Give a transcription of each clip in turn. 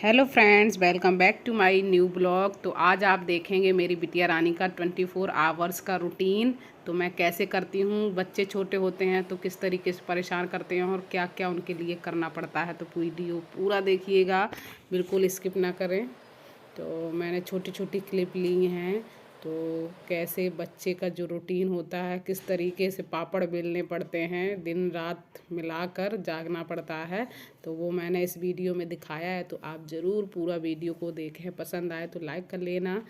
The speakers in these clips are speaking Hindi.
Hello friends, welcome back to my new blog. तो आज आप देखेंगे मेरी बिटिया रानी का 24 आवर्स का रूटीन। तो मैं कैसे करती हूँ, बच्चे छोटे होते हैं तो किस तरीके से परेशान करते हैं और क्या क्या उनके लिए करना पड़ता है। तो वीडियो पूरा देखिएगा, बिल्कुल स्किप ना करें। तो मैंने छोटी छोटी क्लिप ली हैं। तो कैसे बच्चे का जो रूटीन होता है, किस तरीके से पापड़ बेलने पड़ते हैं, दिन रात मिलाकर जागना पड़ता है, तो वो मैंने इस वीडियो में दिखाया है। तो आप ज़रूर पूरा वीडियो को देखें, पसंद आए तो लाइक कर लेना।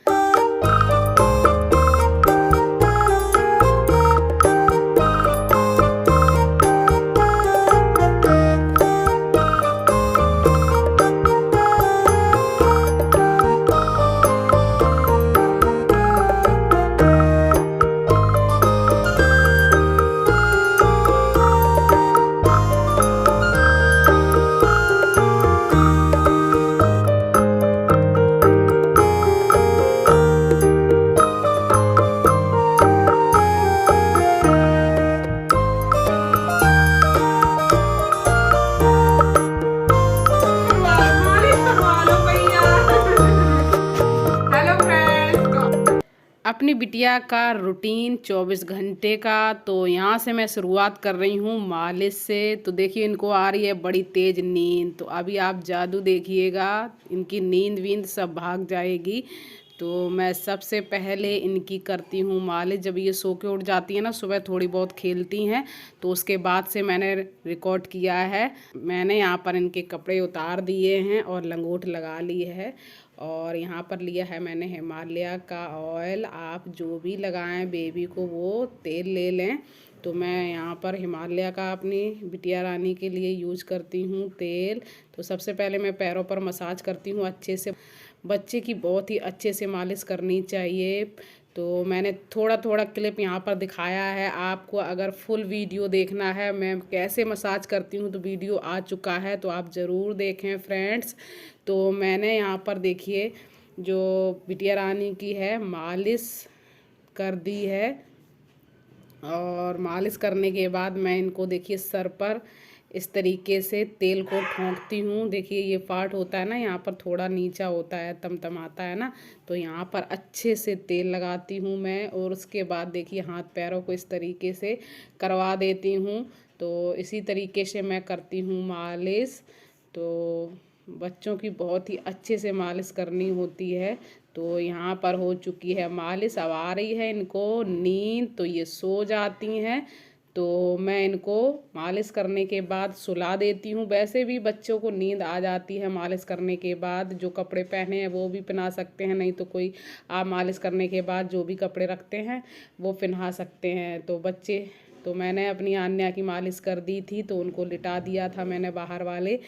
अपनी बिटिया का रूटीन 24 घंटे का। तो यहाँ से मैं शुरुआत कर रही हूँ मालिश से। तो देखिए, इनको आ रही है बड़ी तेज़ नींद। तो अभी आप जादू देखिएगा, इनकी नींद वींद सब भाग जाएगी। तो मैं सबसे पहले इनकी करती हूँ मालिश। जब ये सो के उठ जाती है ना, सुबह थोड़ी बहुत खेलती हैं, तो उसके बाद से मैंने रिकॉर्ड किया है। मैंने यहाँ पर इनके कपड़े उतार दिए हैं और लंगोट लगा ली है। और यहाँ पर लिया है मैंने हिमालय का ऑयल। आप जो भी लगाएं बेबी को वो तेल ले लें। तो मैं यहाँ पर हिमालय का अपनी बिटिया रानी के लिए यूज करती हूँ तेल। तो सबसे पहले मैं पैरों पर मसाज करती हूँ अच्छे से। बच्चे की बहुत ही अच्छे से मालिश करनी चाहिए। तो मैंने थोड़ा थोड़ा क्लिप यहाँ पर दिखाया है। आपको अगर फुल वीडियो देखना है मैं कैसे मसाज करती हूँ, तो वीडियो आ चुका है, तो आप ज़रूर देखें फ्रेंड्स। तो मैंने यहाँ पर देखिए जो बिटिया रानी की है मालिश कर दी है। और मालिश करने के बाद मैं इनको देखिए सर पर इस तरीके से तेल को ठोंकती हूँ। देखिए ये पार्ट होता है ना, यहाँ पर थोड़ा नीचा होता है, तमतमाता है ना, तो यहाँ पर अच्छे से तेल लगाती हूँ मैं। और उसके बाद देखिए हाथ पैरों को इस तरीके से करवा देती हूँ। तो इसी तरीके से मैं करती हूँ मालिश। तो बच्चों की बहुत ही अच्छे से मालिश करनी होती है। तो यहाँ पर हो चुकी है मालिश। अब आ रही है इनको नींद, तो ये सो जाती हैं। तो मैं इनको मालिश करने के बाद सुला देती हूँ। वैसे भी बच्चों को नींद आ जाती है मालिश करने के बाद। जो कपड़े पहने हैं वो भी पहना सकते हैं, नहीं तो कोई आप मालिश करने के बाद जो भी कपड़े रखते हैं वो पहना सकते हैं। तो बच्चे, तो मैंने अपनी आन्या की मालिश कर दी थी, तो उनको लिटा दिया था मैंने बाहर वाले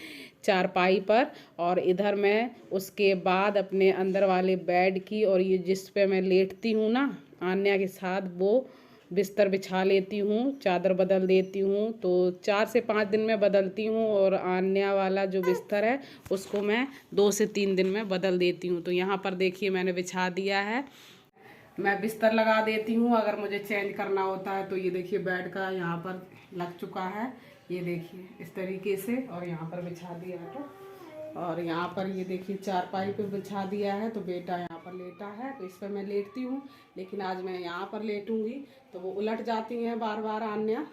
चारपाई पर। और इधर मैं उसके बाद अपने अंदर वाले बेड की, और ये जिस पे मैं लेटती हूँ ना आन्या के साथ, वो बिस्तर बिछा लेती हूँ, चादर बदल देती हूँ। तो 4 से 5 दिन में बदलती हूँ। और आन्या वाला जो बिस्तर है उसको मैं 2 से 3 दिन में बदल देती हूँ। तो यहाँ पर देखिए मैंने बिछा दिया है। मैं बिस्तर लगा देती हूँ अगर मुझे चेंज करना होता है। तो ये देखिए बेड का यहाँ पर लग चुका है, ये देखिए इस तरीके से। और यहाँ पर बिछा दिया है, तो और यहाँ पर ये देखिए चारपाई पे बिछा दिया है। तो बेटा यहाँ पर लेटा है, तो इस पर मैं लेटती हूँ। लेकिन आज मैं यहाँ पर लेटूंगी तो वो उलट जाती हैं बार बार आन्या।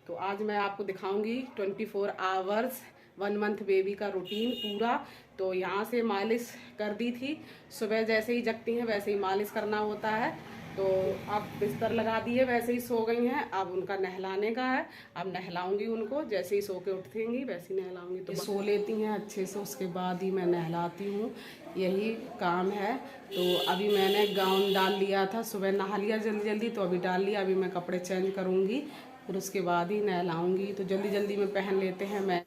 तो आज मैं आपको दिखाऊंगी 24 आवर्स 1 मंथ बेबी का रूटीन पूरा। तो यहाँ से मालिश कर दी थी, सुबह जैसे ही जगती हैं वैसे ही मालिश करना होता है। तो अब बिस्तर लगा दी है, वैसे ही सो गई हैं। अब उनका नहलाने का है, अब नहलाऊंगी उनको। जैसे ही सो के उठेंगी वैसे ही नहलाऊंगी। तो सो लेती हैं अच्छे से, उसके बाद ही मैं नहलाती हूँ, यही काम है। तो अभी मैंने गाउन डाल लिया था, सुबह नहा लिया जल्दी जल्दी, तो अभी डाल लिया। अभी मैं कपड़े चेंज करूँगी, फिर उसके बाद ही नहलाऊंगी। तो जल्दी जल्दी में पहन लेते हैं। मैं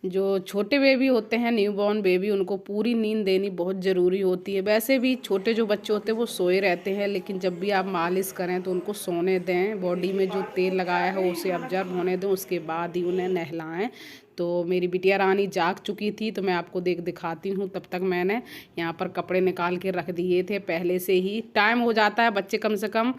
जो छोटे बेबी होते हैं, न्यूबॉर्न बेबी, उनको पूरी नींद देनी बहुत ज़रूरी होती है। वैसे भी छोटे जो बच्चे होते हैं वो सोए रहते हैं, लेकिन जब भी आप मालिश करें तो उनको सोने दें। बॉडी में जो तेल लगाया है उसे ऑब्जर्व होने दें, उसके बाद ही उन्हें नहलाएं। तो मेरी बिटिया रानी जाग चुकी थी, तो मैं आपको दिखाती हूँ। तब तक मैंने यहाँ पर कपड़े निकाल के रख दिए थे पहले से ही। टाइम हो जाता है, बच्चे कम से कम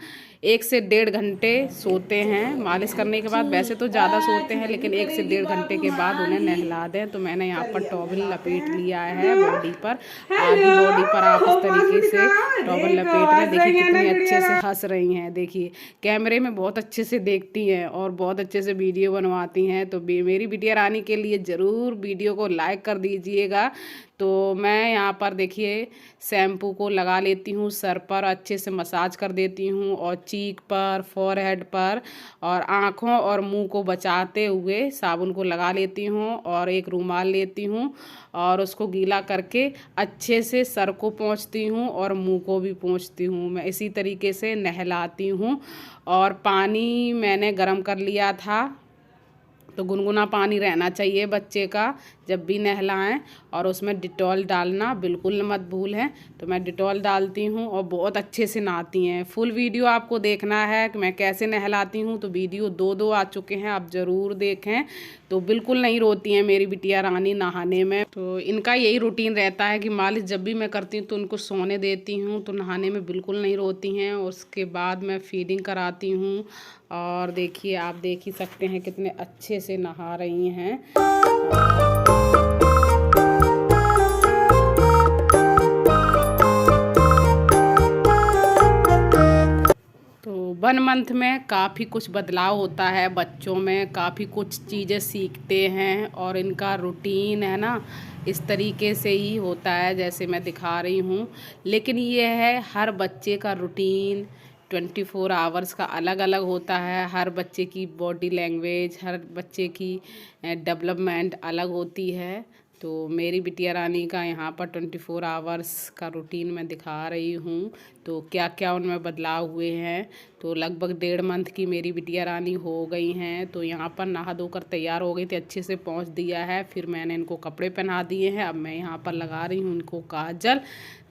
1 से 1.5 घंटे सोते हैं मालिश करने के बाद। वैसे तो ज़्यादा सोते हैं, लेकिन 1 से 1.5 घंटे के बाद उन्हें नहला दें। तो मैंने यहाँ पर टॉवल लपेट लिया है बॉडी पर, आधी बॉडी पर आप इस तरीके से टॉवल लपेट लें। देखिए कितनी अच्छे से हंस रही हैं। देखिए कैमरे में बहुत अच्छे से देखती हैं और बहुत अच्छे से वीडियो बनवाती हैं। तो मेरी बिटिया रानी के लिए ज़रूर वीडियो को लाइक कर दीजिएगा। तो मैं यहाँ पर देखिए शैम्पू को लगा लेती हूँ, सर पर अच्छे से मसाज कर देती हूँ और चीक पर, फोरहेड पर और आँखों और मुंह को बचाते हुए साबुन को लगा लेती हूँ। और एक रूमाल लेती हूँ और उसको गीला करके अच्छे से सर को पोंछती हूँ और मुंह को भी पोंछती हूँ। मैं इसी तरीके से नहलाती हूँ। और पानी मैंने गरम कर लिया था, तो गुनगुना पानी रहना चाहिए बच्चे का जब भी नहलाएं। और उसमें डिटॉल डालना बिल्कुल मत भूलें। तो मैं डिटॉल डालती हूँ और बहुत अच्छे से नहाती हैं। फुल वीडियो आपको देखना है कि मैं कैसे नहलाती हूँ, तो वीडियो 2 आ चुके हैं, आप ज़रूर देखें। तो बिल्कुल नहीं रोती हैं मेरी बिटिया रानी नहाने में। तो इनका यही रूटीन रहता है कि मालिश जब भी मैं करती हूँ तो उनको सोने देती हूँ, तो नहाने में बिल्कुल नहीं रोती हैं। उसके बाद मैं फीडिंग कराती हूँ। और देखिए आप देख ही सकते हैं कितने अच्छे से नहा रही हैं। तो 1 मंथ में काफ़ी कुछ बदलाव होता है बच्चों में, काफ़ी कुछ चीज़ें सीखते हैं। और इनका रूटीन है ना इस तरीके से ही होता है जैसे मैं दिखा रही हूँ। लेकिन ये है हर बच्चे का रूटीन 24 आवर्स का अलग अलग होता है। हर बच्चे की बॉडी लैंग्वेज, हर बच्चे की डेवलपमेंट अलग होती है। तो मेरी बिटिया रानी का यहाँ पर 24 आवर्स का रूटीन मैं दिखा रही हूँ। तो क्या क्या उनमें बदलाव हुए हैं। तो लगभग 1.5 मंथ की मेरी बिटिया रानी हो गई हैं। तो यहाँ पर नहा धोकर तैयार हो गई थी, अच्छे से पहुँच दिया है। फिर मैंने इनको कपड़े पहना दिए हैं। अब मैं यहाँ पर लगा रही हूँ इनको काजल।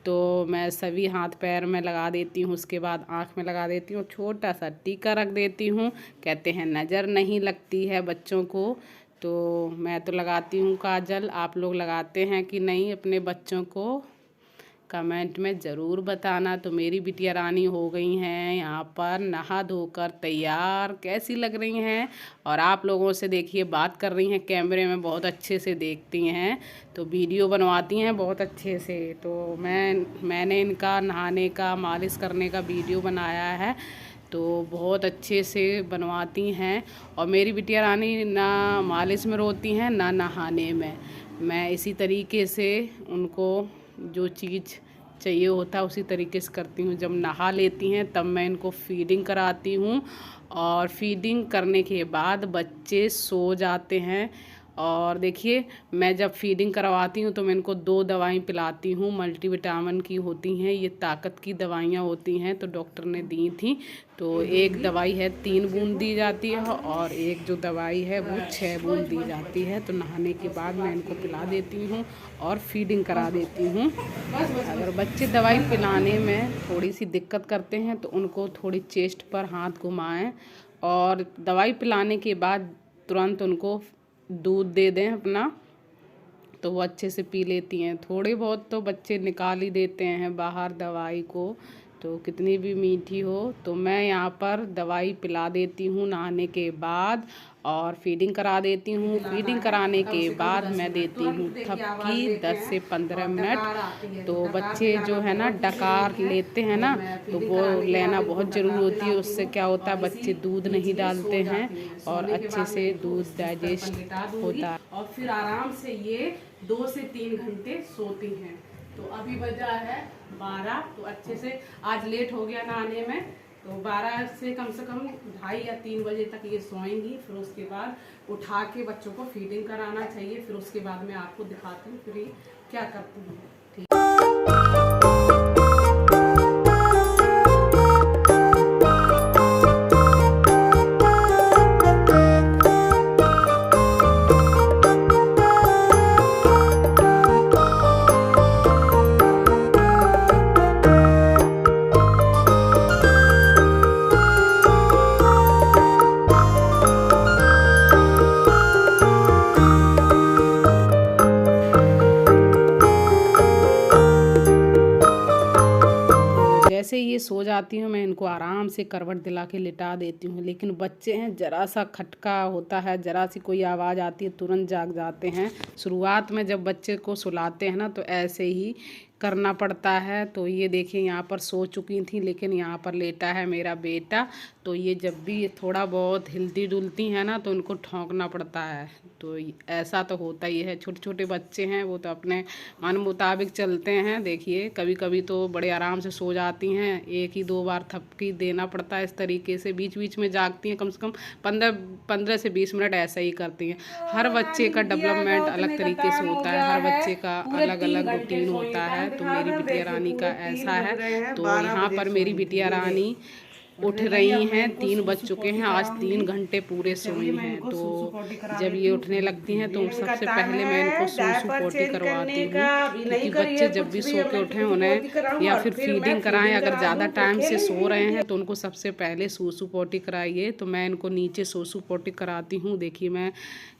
तो मैं सभी हाथ पैर में लगा देती हूँ, उसके बाद आँख में लगा देती हूँ, छोटा सा टीका रख देती हूँ। कहते हैं नज़र नहीं लगती है बच्चों को, तो मैं तो लगाती हूँ काजल। आप लोग लगाते हैं कि नहीं अपने बच्चों को, कमेंट में ज़रूर बताना। तो मेरी बिटिया रानी हो गई हैं यहाँ पर नहा धोकर तैयार, कैसी लग रही हैं। और आप लोगों से देखिए बात कर रही हैं, कैमरे में बहुत अच्छे से देखती हैं, तो वीडियो बनवाती हैं बहुत अच्छे से। तो मैंने इनका नहाने का, मालिश करने का वीडियो बनाया है, तो बहुत अच्छे से बनवाती हैं। और मेरी बिटिया रानी ना मालिश में रोती हैं ना नहाने में। मैं इसी तरीके से उनको जो चीज़ चाहिए होता है उसी तरीके से करती हूँ। जब नहा लेती हैं तब मैं इनको फीडिंग कराती हूँ। और फीडिंग करने के बाद बच्चे सो जाते हैं। और देखिए मैं जब फीडिंग करवाती हूँ तो मैं इनको 2 दवाई पिलाती हूँ, मल्टीविटामिन की होती हैं, ये ताकत की दवाइयाँ होती हैं, तो डॉक्टर ने दी थी। तो एक दवाई है 3 बूंद दी जाती है और एक जो दवाई है वो 6 बूंद दी जाती है। तो नहाने के बाद मैं इनको पिला देती हूँ और फीडिंग करा देती हूँ। अगर बच्चे दवाई पिलाने में थोड़ी सी दिक्कत करते हैं तो उनको थोड़ी चेस्ट पर हाथ घुमाएं और दवाई पिलाने के बाद तुरंत उनको दूध दे दें अपना, तो वो अच्छे से पी लेती हैं। थोड़े बहुत तो बच्चे निकाल ही देते हैं बाहर दवाई को, तो कितनी भी मीठी हो। तो मैं यहाँ पर दवाई पिला देती हूँ नहाने के बाद और फीडिंग करा देती हूँ। फीडिंग कराने के बाद मैं देती हूँ थपकी 10 से 15 मिनट। तो बच्चे जो है ना डकार लेते हैं ना, तो वो लेना बहुत ज़रूरी होती है। उससे क्या होता है बच्चे दूध नहीं डालते हैं और अच्छे से दूध डाइजेस्ट होता है और फिर आराम से ये 2 से 3 घंटे सोती हैं। तो अभी बजा है 12, तो अच्छे से आज लेट हो गया नहाने में, तो 12 से कम 2:30 या 3 बजे तक ये सोएंगी। फिर उसके बाद उठा के बच्चों को फीडिंग कराना चाहिए। फिर उसके बाद मैं आपको दिखाती हूँ फिर क्या करती हूँ। ठीक। सो जाती हूँ, मैं इनको आराम से करवट दिला के लिटा देती हूँ। लेकिन बच्चे हैं, ज़रा सा खटका होता है, ज़रा सी कोई आवाज़ आती है तुरंत जाग जाते हैं। शुरुआत में जब बच्चे को सुलाते हैं ना तो ऐसे ही करना पड़ता है। तो ये देखिए यहाँ पर सो चुकी थी, लेकिन यहाँ पर लेटा है मेरा बेटा। तो ये जब भी थोड़ा बहुत हिलती डुलती हैं ना तो उनको ठोंकना पड़ता है। तो ऐसा तो होता ही है, छोटे छोटे बच्चे हैं वो तो अपने मन मुताबिक चलते हैं। देखिए कभी कभी तो बड़े आराम से सो जाती हैं, 1 ही 2 बार थपकी देना पड़ता है। इस तरीके से बीच बीच में जागती हैं, कम से कम 15 से 20 मिनट ऐसा ही करती हैं। हर बच्चे का डेवलपमेंट अलग तरीके से होता है, हर बच्चे का अलग अलग रूटीन होता है। तो मेरी बिटिया रानी का ऐसा है। तो यहाँ पर मेरी बिटिया रानी उठ रही हैं, 3 बज चुके हैं, आज 3 घंटे पूरे सोई हैं। तो जब ये उठने लगती हैं तो सबसे पहले मैं इनको सूसू पोटी करवाती हूँ, क्योंकि बच्चे जब भी सो के उठें उन्हें या फिर फीडिंग कराएं, अगर ज़्यादा टाइम से सो रहे हैं तो उनको सबसे पहले सूसू पोटी कराइए। तो मैं इनको नीचे सूसू पोटी कराती हूँ। देखिए मैं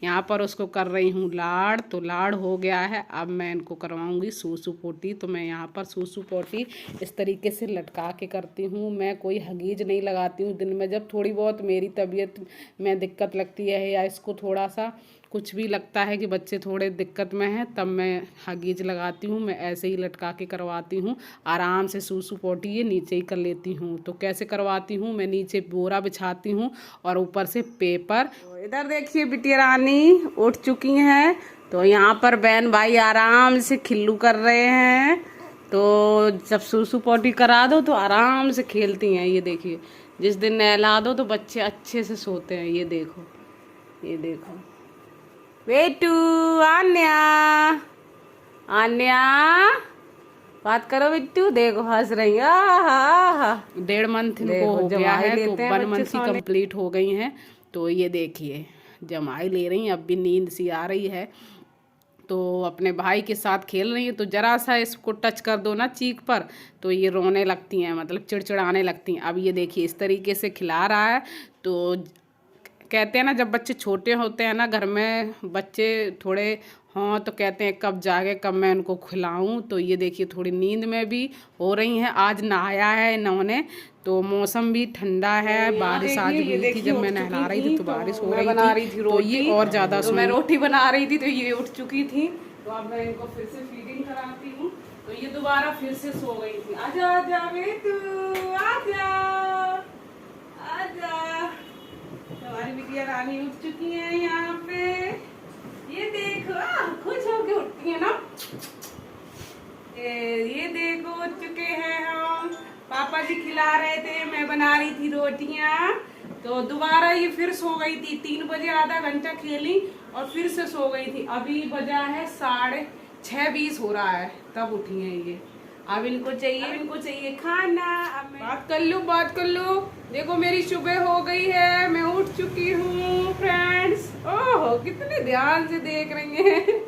यहाँ पर उसको कर रही हूँ लाड़, तो लाड़ हो गया है, अब मैं इनको करवाऊँगी सूसू पोटी। तो मैं यहाँ पर सूसू पोटी इस तरीके से लटका के करती हूँ। मैं कोई हगीज नहीं लगाती हूँ। दिन में जब थोड़ी बहुत मेरी तबीयत में दिक्कत लगती है या इसको थोड़ा सा कुछ भी लगता है कि बच्चे थोड़े दिक्कत में हैं, तब मैं हगीज लगाती हूँ। मैं ऐसे ही लटका के करवाती हूँ, आराम से सूसू पोटी ये नीचे ही कर लेती हूँ। तो कैसे करवाती हूँ, मैं नीचे बोरा बिछाती हूँ और ऊपर से पेपर। तो इधर देखिए बिटिया रानी उठ चुकी हैं। तो यहाँ पर बहन भाई आराम से खिल्लू कर रहे हैं। तो जब सूसू पोटी करा दो तो आराम से खेलती हैं। ये देखिए जिस दिन नहला दो तो बच्चे अच्छे से सोते हैं। ये देखो, ये देखो बेटू, आन्या आन्या बात करो बिट्टू, देखो हंस रही है। 1.5 मंथ इनको हो गया है, तो 1 मंथ ही कंप्लीट हो गई हैं। तो ये देखिए जमाई ले रही हैं, अब भी नींद सी आ रही है। तो अपने भाई के साथ खेल रही है, तो ज़रा सा इसको टच कर दो ना चीख पर तो ये रोने लगती हैं, मतलब चिड़चिड़ाने लगती हैं। अब ये देखिए इस तरीके से खिला रहा है। तो कहते हैं ना जब बच्चे छोटे होते हैं ना, घर में बच्चे थोड़े हों तो कहते हैं कब जागे कब मैं उनको खिलाऊं। तो ये देखिए थोड़ी नींद में भी हो रही हैं। आज नहाया है इन्होंने, तो मौसम भी ठंडा है, बारिश आज हुई थी जब मैं नहला रही थी तो बारिश हो रही थी। तो ये और ज़्यादा तो मैं रोटी बना रही थी तो ये उठ चुकी थी। तो अब मैं इनको फिर से फीडिंग कराती हूँ। तो ये दोबारा फिर से सो गई थी। आजा आजा बेटू, आजा आजा। हमारी बिटिया रानी उठ चुकी है यहाँ पे। ये देखो खुश होके उठती है ना। ये देखो उठ चुके हैं हम। पापा जी खिला रहे थे, मैं बना रही थी रोटियां। तो दोबारा ये फिर सो गई थी। 3 बजे आधा घंटा खेली और फिर से सो गई थी। अभी बजा है 6:20 हो रहा है, तब उठी है ये। अब इनको चाहिए खाना। अब मैं बात कर लो। देखो मेरी सुबह हो गई है, मैं उठ चुकी हूँ फ्रेंड्स। ओहो कितने ध्यान से देख रही हैं।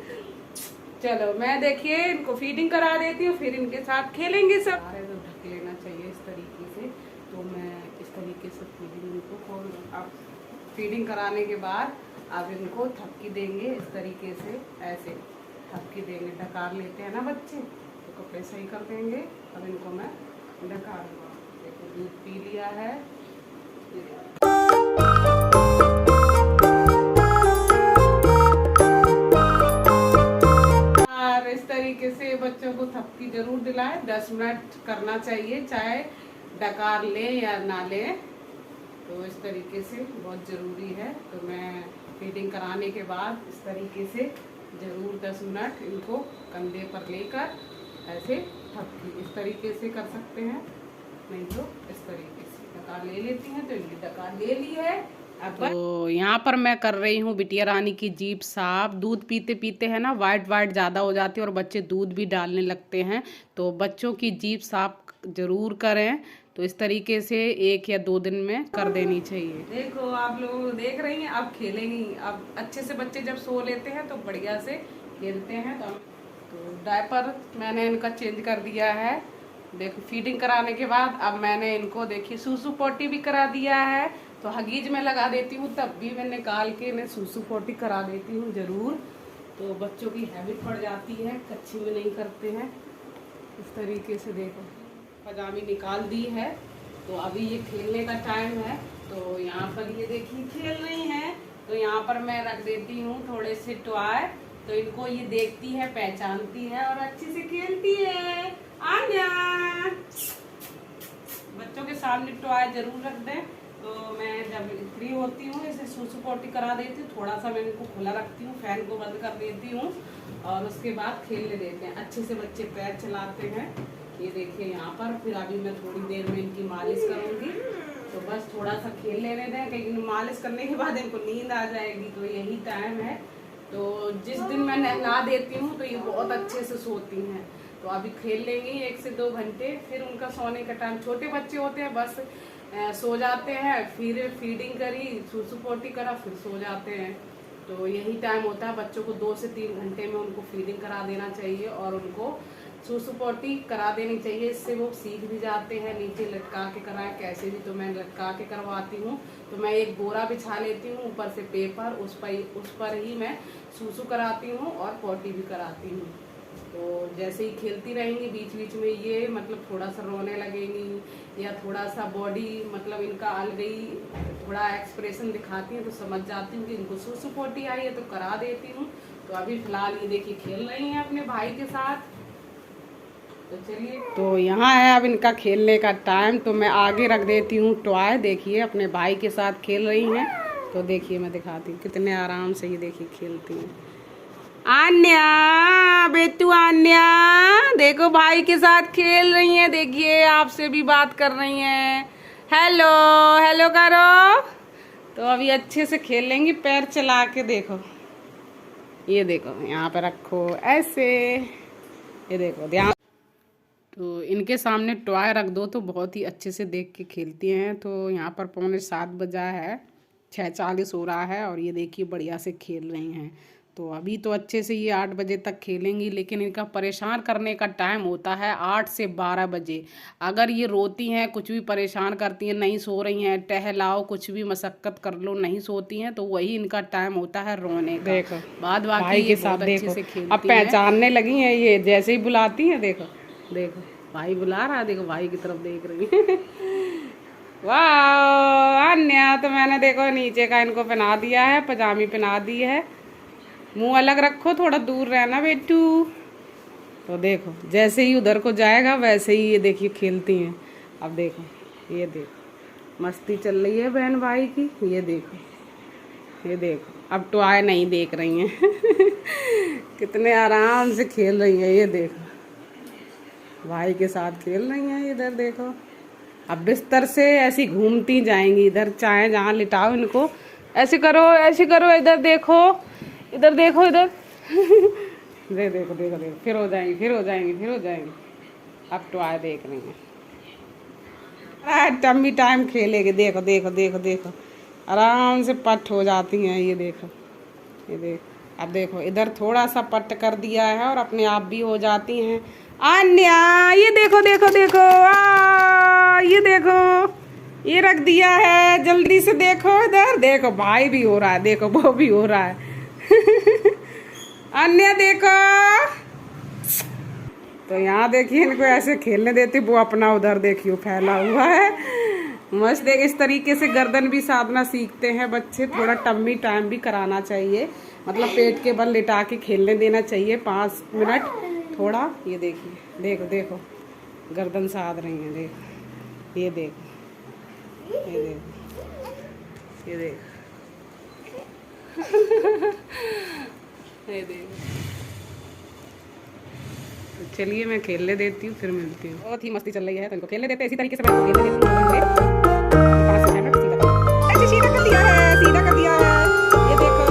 चलो मैं देखिए इनको फीडिंग करा देती हूँ, फिर इनके साथ खेलेंगे सब। तो ढक लेना चाहिए इस तरीके से। तो मैं इस तरीके से फीडिंग इनको खोल, अब फीडिंग कराने के बाद अब इनको थपकी देंगे इस तरीके से, ऐसे थपकी देंगे। डकार लेते हैं ना बच्चे, तो कपड़े सही कर देंगे। अब इनको मैं डकार दूँगा। देखो दूध पी लिया है। और इस तरीके से बच्चों को थपकी जरूर दिलाएं। 10 मिनट करना चाहिए, चाहे डकार ले या ना ले। तो इस तरीके से बहुत ज़रूरी है। तो मैं फीडिंग कराने के बाद इस तरीके से ज़रूर 10 मिनट इनको कंधे पर लेकर ऐसे थपकी इस तरीके से कर सकते हैं, नहीं तो इस तरीके से डकार ले लेती हैं। तो इनकी डकार ले ली है। तो यहाँ पर मैं कर रही हूँ बिटिया रानी की जीभ साफ। दूध पीते पीते है ना वाइट ज़्यादा हो जाती है और बच्चे दूध भी डालने लगते हैं। तो बच्चों की जीभ साफ ज़रूर करें। तो इस तरीके से 1 या 2 दिन में कर देनी चाहिए। देखो आप लोग देख रही हैं, अब खेलेंगी। अब अच्छे से बच्चे जब सो लेते हैं तो बढ़िया से खेलते हैं। तो डायपर मैंने इनका चेंज कर दिया है। देखो फीडिंग कराने के बाद अब मैंने इनको देखिए सूसू पोटी भी करा दिया है। तो हगीज में लगा देती हूँ, तब भी मैं निकाल के इन्हें सूसू पोटी करा देती हूँ ज़रूर। तो बच्चों की हैबिट पड़ जाती है, कच्ची में नहीं करते हैं। इस तरीके से देखो पजामी निकाल दी है, तो अभी ये खेलने का टाइम है। तो यहाँ पर ये देखिए खेल रही हैं। तो यहाँ पर मैं रख देती हूँ थोड़े से टॉय, तो इनको ये देखती है, पहचानती है और अच्छे से खेलती है। आन्या, बच्चों के सामने टॉय जरूर रख दें। तो मैं जब फ्री होती हूँ इसे सूसू पोटी करा देती हूँ, थोड़ा सा मैं इनको खुला रखती हूँ, फैन को बंद कर देती हूँ और उसके बाद खेलने देते हैं। अच्छे से बच्चे पैर चलाते हैं। ये देखिए यहाँ पर। फिर अभी मैं थोड़ी देर में इनकी मालिश करूँगी, तो बस थोड़ा सा खेल लेने दें, क्योंकि मालिश करने के बाद इनको नींद आ जाएगी। तो यही टाइम है। तो जिस दिन मैं नहला देती हूँ तो ये बहुत अच्छे से सोती हैं। तो अभी खेल लेंगी 1 से 2 घंटे, फिर उनका सोने का टाइम। छोटे बच्चे होते हैं, बस सो जाते हैं, फिर फीडिंग करी, सूसू पोटी करा, फिर सो जाते हैं। तो यही टाइम होता है। बच्चों को 2 से 3 घंटे में उनको फीडिंग करा देना चाहिए और उनको सूसू पोटी करा देनी चाहिए। इससे वो सीख भी जाते हैं। नीचे लटका के कराएं कैसे भी, तो मैं लटका के करवाती हूँ। तो मैं एक बोरा बिछा लेती हूँ, ऊपर से पेपर, उस पर ही मैं सूसू कराती हूँ और पोटी भी कराती हूँ। तो जैसे ही खेलती रहेंगी, बीच बीच में ये मतलब थोड़ा सा रोने लगेंगी या थोड़ा सा बॉडी मतलब इनका अलगई थोड़ा एक्सप्रेशन दिखाती हैं, तो समझ जाती हूँ कि इनको सूसू पोटी आई है, तो करा देती हूँ। तो अभी फिलहाल ये देखिए खेल रही हैं अपने भाई के साथ। तो चलिए, तो यहाँ है अब इनका खेलने का टाइम। तो मैं आगे रख देती हूँ टॉय। देखिए अपने भाई के साथ खेल रही हैं। तो देखिए मैं दिखाती हूँ कितने आराम से ये देखिए खेलती हैं। आन्या, बेटू आन्या, देखो भाई के साथ खेल रही हैं। देखिए आपसे भी बात कर रही हैं। हेलो हेलो करो। तो अभी अच्छे से खेल लेंगी, पैर चला के। देखो, ये देखो यहाँ पे रखो ऐसे, ये देखो ध्यान। तो इनके सामने टॉय रख दो तो बहुत ही अच्छे से देख के खेलती हैं। तो यहाँ पर 6:45 बजा है, 6:40 हो रहा है और ये देखिए बढ़िया से खेल रही हैं। तो अभी तो अच्छे से ये 8 बजे तक खेलेंगी, लेकिन इनका परेशान करने का टाइम होता है 8 से 12 बजे। अगर ये रोती हैं, कुछ भी परेशान करती हैं, नहीं सो रही हैं, टहलाओ, कुछ भी मशक्कत कर लो, नहीं सोती हैं, तो वही इनका टाइम होता है रोने का। देखो बाद बाकी ये बहुत अच्छे से खेलती हैं। अब पहचानने लगी हैं ये, जैसे ही बुलाती हैं। देखो देखो भाई बुला रहा है, देखो भाई की तरफ देख रही है। वाह अन्या, तो मैंने देखो नीचे का इनको पहना दिया है, पजामी पहना दी है। मुंह अलग रखो, थोड़ा दूर रहना बेटू। तो देखो जैसे ही उधर को जाएगा वैसे ही ये देखिए खेलती हैं। अब देखो, ये देखो मस्ती चल रही है बहन भाई की। ये देखो, ये देखो अब टॉय नहीं देख रही हैं। कितने आराम से खेल रही हैं। ये देखो भाई के साथ खेल रही हैं। इधर देखो, अब बिस्तर से ऐसी घूमती जाएंगी। इधर चाहे जहाँ लिटाओ इनको, ऐसे करो ऐसे करो। इधर देखो, इधर देखो, इधर। दे देखो देखो देखो, फिर हो जाएंगी, फिर हो जाएंगी, फिर हो जाएंगी। अब टॉय देख रही हैं। टम्मी टाइम खेलेगी। देखो देखो देखो देखो, आराम से पट हो जाती हैं। ये देखो, ये देखो। अब देखो इधर थोड़ा सा पट कर दिया है और अपने आप भी हो जाती हैं। अन्या, ये देखो देखो देखो, ये देखो, ये रख दिया है। जल्दी से देखो, इधर देखो भाई भी हो रहा है, देखो वो भी हो रहा है। अन्या देखो। तो यहाँ देखिए इनको ऐसे खेलने देती, वो अपना उधर देखियो फैला हुआ है। मस्त देख, इस तरीके से गर्दन भी साधना सीखते हैं बच्चे। थोड़ा टम्मी टाइम भी कराना चाहिए, मतलब पेट के बल लिटा के खेलने देना चाहिए 5 मिनट थोड़ा। ये देखिए, देखो देखो गर्दन साध रही हैं। देखो, ये देखो, ये देखो, ये देखो। ये देखो। तो चलिए मैं खेलने देती हूँ, फिर मिलती हूँ। बहुत ही मस्ती चल रही है, तो इनको खेलने देते हैं। इसी तरीके से मैं खेलने देती हूँ। सीधा कर दिया है, सीधा कर दिया है। ये देखो,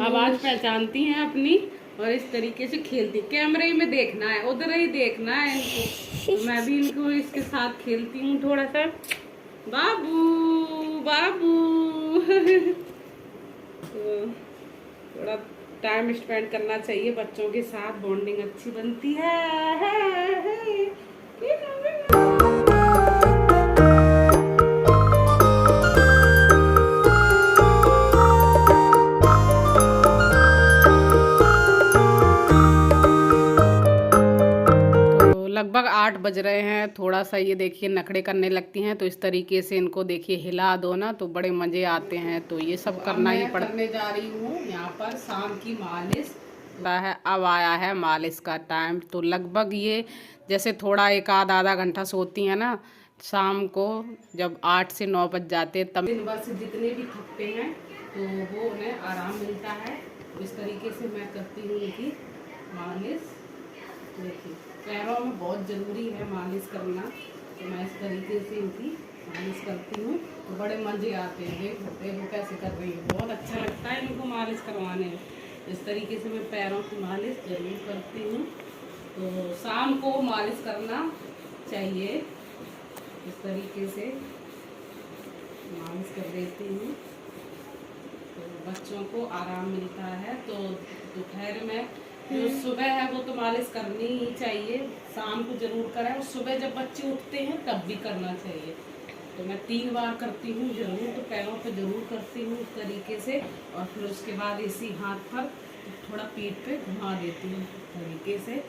आवाज पहचानती हैं अपनी और इस तरीके से खेलती। कैमरे में देखना है, उधर ही देखना है इनको। तो मैं भी इनको इसके साथ खेलती हूँ थोड़ा सा। बाबू बाबू। तो थोड़ा टाइम स्पेंड करना चाहिए बच्चों के साथ, बॉन्डिंग अच्छी बनती है। लगभग 8 बज रहे हैं। थोड़ा सा ये देखिए नखड़े करने लगती हैं, तो इस तरीके से इनको देखिए हिला दो ना तो बड़े मज़े आते हैं। तो ये सब करना ही पड़ता। करने जा रही हूँ यहाँ पर शाम की मालिश है। अब आया है मालिश का टाइम। तो लगभग ये जैसे थोड़ा एक आधा घंटा सोती हैं ना शाम को, जब 8 से 9 बज जाते हैं, तब दिन भर से जितने भी थकते हैं तो वो उन्हें आराम मिलता है। इस तरीके से मैं करती हूँ इनकी मालिश। देखिए पैरों में बहुत ज़रूरी है मालिश करना, तो मैं इस तरीके से इनकी मालिश करती हूँ तो बड़े मज़े आते हैं। देखो कैसे कर रही हूँ, बहुत अच्छा लगता है इनको मालिश करवाने में। इस तरीके से मैं पैरों की मालिश ज़रूर करती हूँ। तो शाम को मालिश करना चाहिए। इस तरीके से मालिश कर देती हूँ तो बच्चों को आराम मिलता है। तो दोपहर में जो सुबह है वो तो मालिश करनी ही चाहिए, शाम को ज़रूर करें, और सुबह जब बच्चे उठते हैं तब भी करना चाहिए। तो मैं 3 बार करती हूँ ज़रूर, तो पैरों पे ज़रूर करती हूँ इस तरीके से। और फिर उसके बाद इसी हाथ पर थोड़ा पीठ पे घुमा देती हूँ इस तरीके से।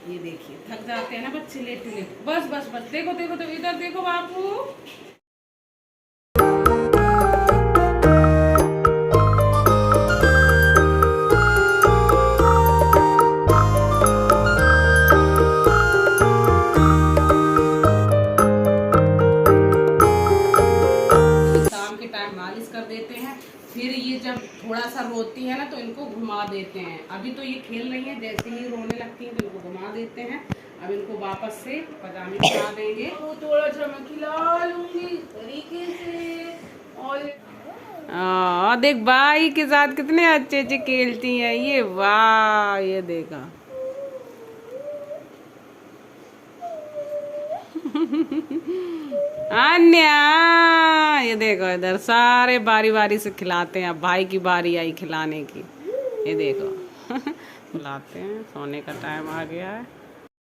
ये देखिए थक जाते हैं ना बच्चे लेटे लेटे। बस बस बस देखो देखो, तो इधर देखो बाबू। मालिश कर देते हैं, फिर ये जब थोड़ा सा रोती है ना तो इनको घुमा देते हैं। अभी तो ये खेल रही है, जैसे ही रोने लगती है तो इनको घुमा देते हैं। अब इनको वापस से पजामे खिला देंगे, तो थोड़ा सा मैं खिला लूंगी इस तरीके से। और देख भाई के साथ कितने अच्छे अच्छे खेलती हैं ये, वाह ये देखा। अन्या ये देखो, इधर सारे बारी बारी से खिलाते हैं। अब भाई की बारी आई खिलाने की, ये देखो खिलाते हैं। सोने का टाइम आ गया है,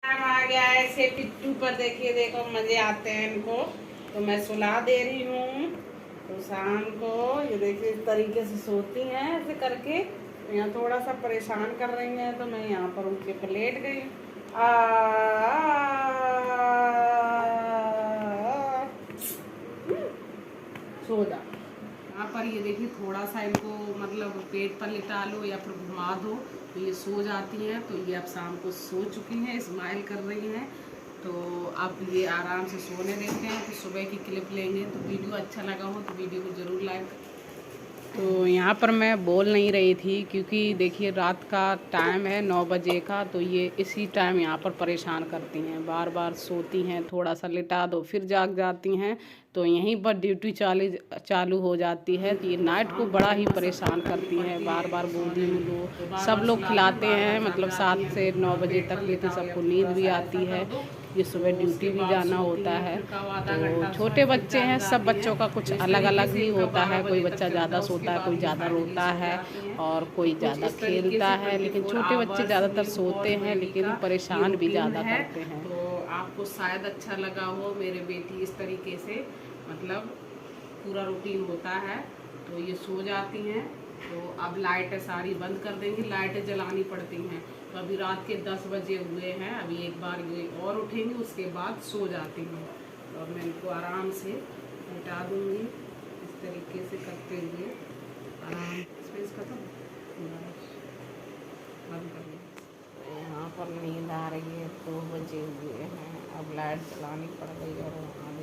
टाइम आ गया है। ऐसे पिट्टू पर देखिए, देखो मजे आते हैं इनको। तो मैं सुला दे रही हूँ। तो शाम को ये देखिए इस तरीके से सोती हैं ऐसे करके। तो यहाँ थोड़ा सा परेशान कर रही हैं, तो मैं यहाँ पर उनके पर लेट गई। सो जा। यहाँ पर ये देखिए थोड़ा सा इनको मतलब पेट पर लिटा लो या फिर घुमा दो तो ये सो जाती हैं। तो ये अब शाम को सो चुकी हैं, स्माइल कर रही हैं। तो अब ये आराम से सोने देते हैं। तो सुबह की क्लिप लेंगे। तो वीडियो अच्छा लगा हो तो वीडियो को ज़रूर लाइक। तो यहाँ पर मैं बोल नहीं रही थी क्योंकि देखिए रात का टाइम है 9 बजे का। तो ये इसी टाइम यहाँ पर परेशान करती हैं, बार बार सोती हैं। थोड़ा सा लिटा दो फिर जाग जाती हैं। तो यहीं पर ड्यूटी चालू हो जाती है। तो ये नाइट को बड़ा ही परेशान करती हैं, बार बार बोलती हूँ। लो सब लोग खिलाते हैं, मतलब 7 से 9 बजे तक, लेकिन सबको नींद भी आती है। ये सुबह ड्यूटी भी जाना होता है। तो छोटे बच्चे हैं, सब बच्चों का कुछ अलग अलग ही होता है। कोई बच्चा ज़्यादा सोता है, कोई ज़्यादा रोता है और कोई ज़्यादा खेलता है। लेकिन छोटे बच्चे ज़्यादातर सोते हैं लेकिन परेशान भी ज़्यादा करते हैं। तो आपको शायद अच्छा लगा हो। मेरे बेटी इस तरीके से मतलब पूरा रूटीन होता है। तो ये सो जाती हैं। तो अब लाइटें सारी बंद कर देंगी, लाइटें जलानी पड़ती हैं। तो अभी रात के 10 बजे हुए हैं। अभी एक बार ये और उठेंगी, उसके बाद सो जाती हैं। तो अब मैं इनको आराम से हटा दूँगी इस तरीके से करते हुए। आराम स्पेस खत्म बंद कर। यहाँ पर नींद आ रही है, 2 बजे हुए हैं। अब लाइट जलानी पड़ गई और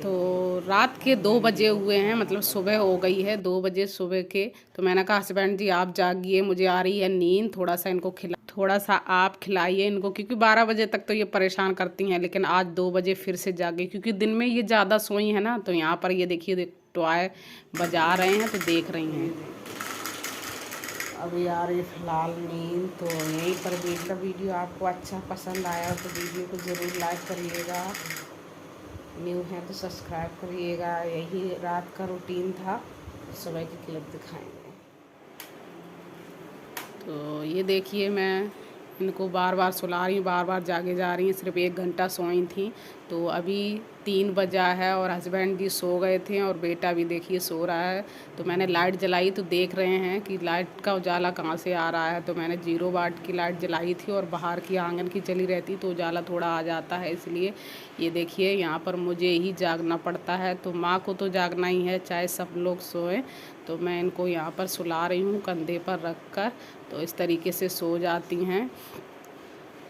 तो रात के 2 बजे हुए हैं, मतलब सुबह हो गई है 2 बजे सुबह के। तो मैंने कहा हस्बैंड जी आप जागिए, मुझे आ रही है नींद, थोड़ा सा आप खिलाइए इनको, क्योंकि 12 बजे तक तो ये परेशान करती हैं। लेकिन आज 2 बजे फिर से जागी क्योंकि दिन में ये ज़्यादा सोई है ना। तो यहाँ पर ये देखिए टॉय बजा रहे हैं, तो देख रही हैं। अभी यार ये फिलहाल नींद। तो यहीं पर वीडियो आपको अच्छा पसंद आया तो वीडियो को ज़रूर लाइक करिएगा, न्यू है तो सब्सक्राइब करिएगा। यही रात का रूटीन था, सुबह की क्लिप दिखाएंगे। तो ये देखिए मैं इनको बार बार सुला रही हूँ, बार बार जागे जा रही हैं। सिर्फ 1 घंटा सोई थी। तो अभी 3 बजा है और हस्बैंड जी सो गए थे और बेटा भी देखिए सो रहा है। तो मैंने लाइट जलाई तो देख रहे हैं कि लाइट का उजाला कहाँ से आ रहा है। तो मैंने 0 वाट की लाइट जलाई थी और बाहर की आंगन की चली रहती तो उजाला थोड़ा आ जाता है, इसलिए ये देखिए यहाँ पर मुझे ही जागना पड़ता है। तो माँ को तो जागना ही है चाहे सब लोग सोएं। तो मैं इनको यहाँ पर सुला रही हूँ कंधे पर रख कर, तो इस तरीके से सो जाती हैं।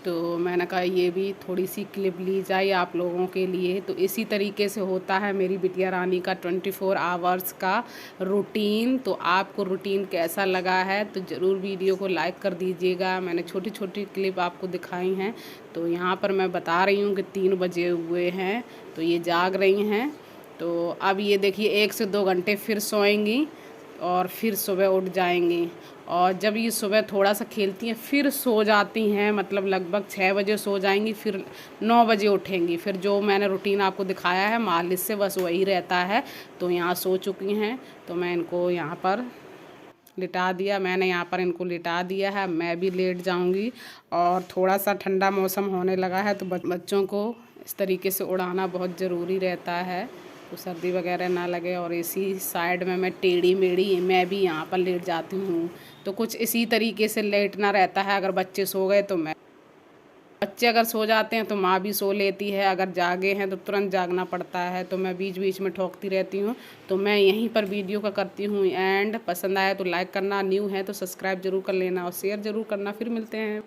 तो मैंने कहा ये भी थोड़ी सी क्लिप ली जाए आप लोगों के लिए। तो इसी तरीके से होता है मेरी बिटिया रानी का 24 आवर्स का रूटीन। तो आपको रूटीन कैसा लगा है तो ज़रूर वीडियो को लाइक कर दीजिएगा। मैंने छोटी छोटी क्लिप आपको दिखाई हैं। तो यहाँ पर मैं बता रही हूँ कि 3 बजे हुए हैं तो ये जाग रही हैं। तो अब ये देखिए 1 से 2 घंटे फिर सोएंगी और फिर सुबह उठ जाएंगी। और जब ये सुबह थोड़ा सा खेलती हैं फिर सो जाती हैं, मतलब लगभग 6 बजे सो जाएंगी, फिर 9 बजे उठेंगी। फिर जो मैंने रूटीन आपको दिखाया है मालिश से बस वही रहता है। तो यहाँ सो चुकी हैं तो मैं इनको यहाँ पर लिटा दिया, मैंने यहाँ पर इनको लिटा दिया है। मैं भी लेट जाऊँगी और थोड़ा सा ठंडा मौसम होने लगा है तो बच्चों को इस तरीके से उड़ाना बहुत ज़रूरी रहता है तो सर्दी वगैरह ना लगे। और इसी साइड में मैं टेढ़ी मेढ़ी मैं भी यहाँ पर लेट जाती हूँ। तो कुछ इसी तरीके से लेटना रहता है। अगर बच्चे सो गए तो मैं, बच्चे अगर सो जाते हैं तो माँ भी सो लेती है, अगर जागे हैं तो तुरंत जागना पड़ता है। तो मैं बीच बीच में ठोकती रहती हूँ। तो मैं यहीं पर वीडियो का करती हूँ एंड। पसंद आया तो लाइक करना, न्यू है तो सब्सक्राइब ज़रूर कर लेना और शेयर ज़रूर करना। फिर मिलते हैं।